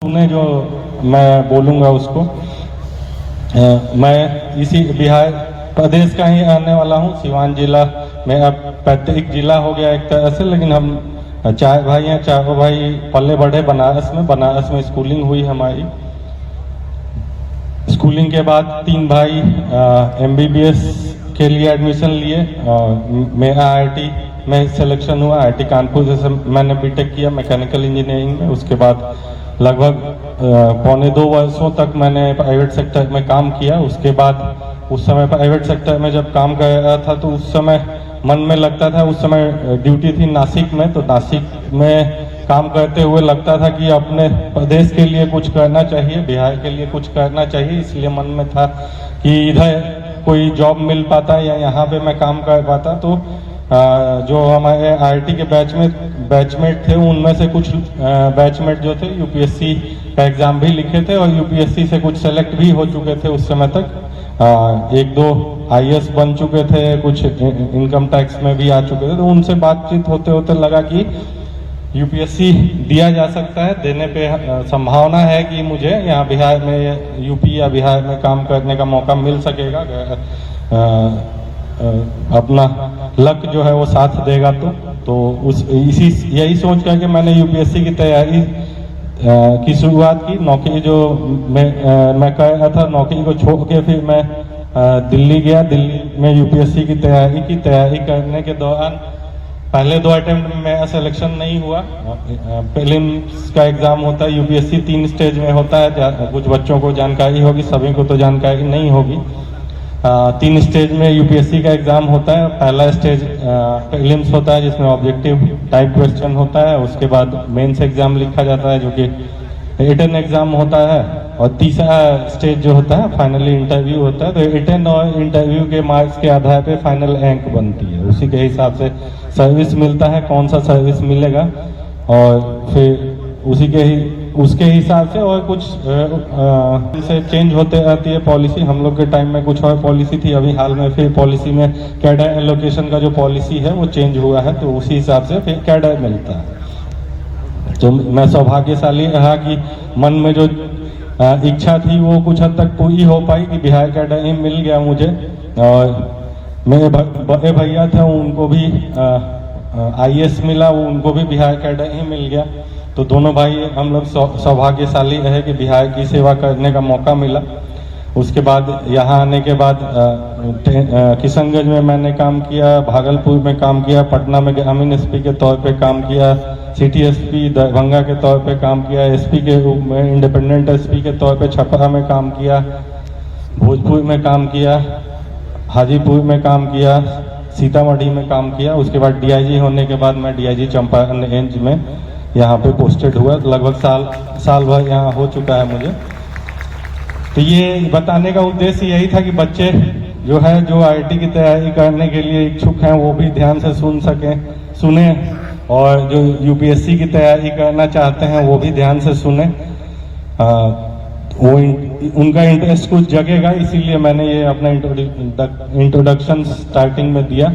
सुने जो मैं बोलूँगा उसको। मैं इसी बिहार प्रदेश का ही आने वाला हूँ। सिवान जिला में अब पैतृक जिला हो गया एक तरह से, लेकिन हम चार भाई हैं। चारों भाई पले बढ़े बनारस में स्कूलिंग हुई हमारी। स्कूलिंग के बाद तीन भाई MBBS के लिए एडमिशन लिए। मेरा IIT में सिलेक्शन हुआ। IIT कानपुर से मैंने बीटेक किया मैकेनिकल इंजीनियरिंग में। उसके बाद लगभग 1.25 वर्षों तक मैंने प्राइवेट सेक्टर में काम किया। उसके बाद उस समय प्राइवेट सेक्टर में जब काम कर रहा था तो उस समय मन में लगता था, उस समय ड्यूटी थी नासिक में, तो नासिक में काम करते हुए लगता था कि अपने प्रदेश के लिए कुछ करना चाहिए, बिहार के लिए कुछ करना चाहिए। इसलिए मन में था कि इधर कोई जॉब मिल पाता या यहाँ पे मैं काम कर पाता। तो जो हमारे IIT के बैचमेट थे उनमें से कुछ बैचमेट जो थे UPSC का एग्ज़ाम भी लिखे थे और UPSC से कुछ सेलेक्ट भी हो चुके थे उस समय तक। एक दो IAS बन चुके थे, कुछ इनकम टैक्स में भी आ चुके थे। तो उनसे बातचीत होते होते लगा कि UPSC दिया जा सकता है, देने पे संभावना है कि मुझे यहाँ बिहार में यूपी या बिहार में काम करने का मौका मिल सकेगा। अपना लक जो है वो साथ देगा। तो यही सोच करके मैंने UPSC की तैयारी की शुरुआत की। नौकरी जो मैं कर रहा था, नौकरी को छोड़ के फिर मैं दिल्ली गया। दिल्ली में UPSC की तैयारी करने के दौरान पहले 2 अटेम्प्ट में मेरा सिलेक्शन नहीं हुआ। प्रीलिम्स का एग्ज़ाम होता है UPSC 3 स्टेज में होता है। कुछ बच्चों को जानकारी होगी, सभी को तो जानकारी नहीं होगी। 3 स्टेज में UPSC का एग्ज़ाम होता है। पहला स्टेज प्रीलिम्स होता है जिसमें ऑब्जेक्टिव टाइप क्वेश्चन होता है। उसके बाद मेंस एग्ज़ाम लिखा जाता है जो कि रिटन एग्ज़ाम होता है। और तीसरा स्टेज जो होता है फाइनली इंटरव्यू होता है। तो रिटन और इंटरव्यू के मार्क्स के आधार पे फाइनल रैंक बनती है। उसी के हिसाब से सर्विस मिलता है, कौन सा सर्विस मिलेगा, और फिर उसके हिसाब से और कुछ से चेंज होते रहती है पॉलिसी। हम लोग के टाइम में कुछ और पॉलिसी थी, अभी हाल में फिर पॉलिसी में कैडर एलोकेशन का जो पॉलिसी है वो चेंज हुआ है। तो उसी हिसाब से फिर कैडर मिलता है। तो मैं सौभाग्यशाली रहा कि मन में जो इच्छा थी वो कुछ हद तक पूरी हो पाई कि बिहार कैडर ही मिल गया मुझे। और मेरे बड़े भैया थे उनको भी IAS मिला, वो उनको भी बिहार कैडर ही मिल गया। तो दोनों भाई हम लोग सौभाग्यशाली रहे कि बिहार की सेवा करने का मौका मिला। उसके बाद यहाँ आने के बाद किशनगंज में मैंने काम किया, भागलपुर में काम किया, पटना में ग्रामीण SP के तौर पे काम किया, सिटी SP दरभंगा के तौर पे काम किया, SP के रूप में इंडिपेंडेंट SP के तौर पे छपरा में काम किया, भोजपुर में काम किया, हाजीपुर में काम किया, सीतामढ़ी में काम किया। उसके बाद DIG होने के बाद मैं DIG चंपारण रेंज में यहाँ पे पोस्टेड हुआ। लगभग साल भर यहाँ हो चुका है मुझे। तो ये बताने का उद्देश्य यही था कि बच्चे जो IIT की तैयारी करने के लिए इच्छुक हैं वो भी ध्यान से सुने, और जो UPSC की तैयारी करना चाहते हैं वो भी ध्यान से सुने। उनका इंटरेस्ट कुछ जगेगा, इसीलिए मैंने ये अपना इंट्रोडक्शन स्टार्टिंग में दिया।